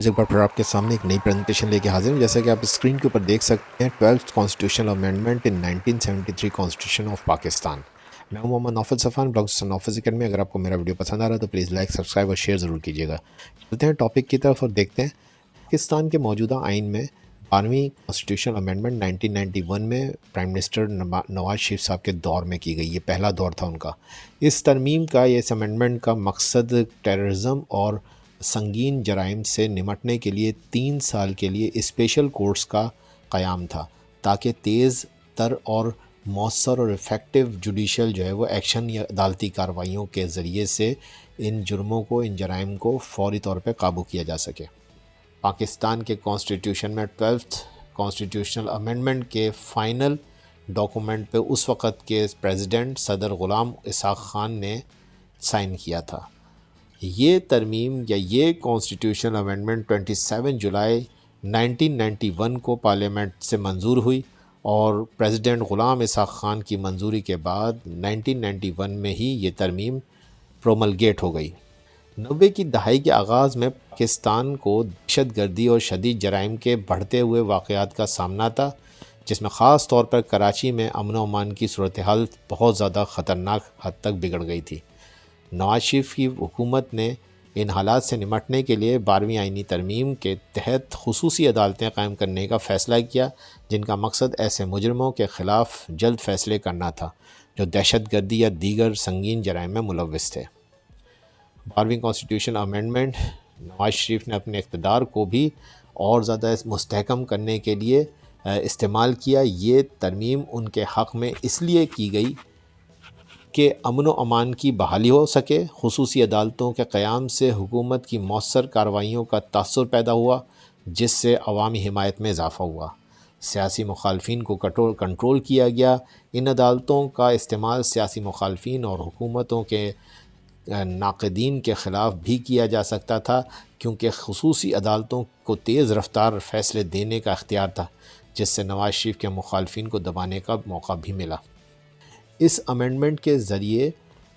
ایک بار پھر آپ کے سامنے ایک نئی پریزنٹیشن لے کے حاضر ہوں. جیسا کہ آپ اسکرین کے اوپر دیکھ سکتے ہیں 12th constitutional amendment in 1973 constitution of Pakistan. میں ہوں محمد نوفل صفان، بلاگز نوفل اکیڈمی. اگر آپ کو میرا ویڈیو پسند آ رہا ہے تو پلیز لائک، سبسکرائب اور شیئر ضرور کیجیے گا. چلتے ہیں ٹاپک کی طرف اور دیکھتے ہیں پاکستان کے موجودہ آئین میں 12ویں کانسٹیٹیوشنل امینڈمنٹ 1991 میں پرائم منسٹر نواز شریف صاحب کے دور میں کی گئی. یہ پہلا دور تھا ان کا. اس ترمیم کا، اس امینڈمنٹ کا مقصد ٹیررزم اور سنگین جرائم سے نمٹنے کے لیے 3 سال کے لیے اسپیشل کورٹس کا قیام تھا، تاکہ تیز تر اور مؤثر اور افیکٹو جوڈیشل جو ہے وہ ایکشن یا عدالتی کارروائیوں کے ذریعے سے ان جرموں کو، ان جرائم کو فوری طور پہ قابو کیا جا سکے. پاکستان کے کانسٹیٹیوشن میں 12th کانسٹیٹیوشنل امینڈمنٹ کے فائنل ڈاکومنٹ پہ اس وقت کے پریزیڈنٹ صدر غلام اسحاق خان نے سائن کیا تھا. یہ ترمیم یا یہ کانسٹیٹیوشنل امینڈمنٹ 27 جولائی 1991 کو پارلیمنٹ سے منظور ہوئی اور پریزیڈنٹ غلام اسحاق خان کی منظوری کے بعد 1991 میں ہی یہ ترمیم پروملگیٹ ہو گئی. 90 کی دہائی کے آغاز میں پاکستان کو دہشت گردی اور شدید جرائم کے بڑھتے ہوئے واقعات کا سامنا تھا، جس میں خاص طور پر کراچی میں امن و امان کی صورتحال بہت زیادہ خطرناک حد تک بگڑ گئی تھی. نواز شریف کی حکومت نے ان حالات سے نمٹنے کے لیے 12ویں آئینی ترمیم کے تحت خصوصی عدالتیں قائم کرنے کا فیصلہ کیا، جن کا مقصد ایسے مجرموں کے خلاف جلد فیصلے کرنا تھا جو دہشت گردی یا دیگر سنگین جرائم میں ملوث تھے. 12ویں کانسٹیٹیوشن امینڈمنٹ نواز شریف نے اپنے اقتدار کو بھی اور زیادہ مستحکم کرنے کے لیے استعمال کیا. یہ ترمیم ان کے حق میں اس لیے کی گئی کہ امن و امان کی بحالی ہو سکے. خصوصی عدالتوں کے قیام سے حکومت کی مؤثر کارروائیوں کا تاثر پیدا ہوا، جس سے عوامی حمایت میں اضافہ ہوا. سیاسی مخالفین کو کنٹرول کیا گیا. ان عدالتوں کا استعمال سیاسی مخالفین اور حکومتوں کے ناقدین کے خلاف بھی کیا جا سکتا تھا، کیونکہ خصوصی عدالتوں کو تیز رفتار فیصلے دینے کا اختیار تھا، جس سے نواز شریف کے مخالفین کو دبانے کا موقع بھی ملا. اس امینڈمنٹ کے ذریعے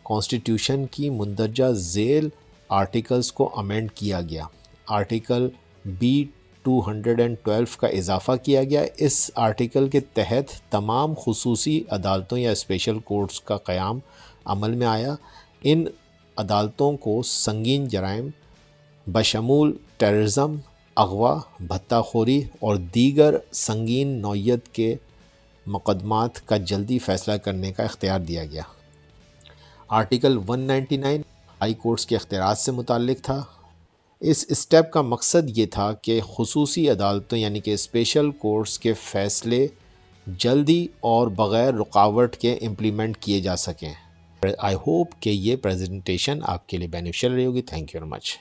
کانسٹیٹیوشن کی مندرجہ ذیل آرٹیکلز کو امینڈ کیا گیا. آرٹیکل بی 212 کا اضافہ کیا گیا. اس آرٹیکل کے تحت تمام خصوصی عدالتوں یا اسپیشل کورٹس کا قیام عمل میں آیا. ان عدالتوں کو سنگین جرائم بشمول ٹیررزم، اغوا، بھتہ خوری اور دیگر سنگین نوعیت کے مقدمات کا جلدی فیصلہ کرنے کا اختیار دیا گیا. آرٹیکل 199 ہائی کورٹس کے اختیارات سے متعلق تھا. اس اسٹیپ کا مقصد یہ تھا کہ خصوصی عدالتوں یعنی کہ اسپیشل کورٹس کے فیصلے جلدی اور بغیر رکاوٹ کے امپلیمنٹ کیے جا سکیں. آئی ہوپ کہ یہ پریزنٹیشن آپ کے لیے بینیفیشل رہی ہوگی. Thank you very much.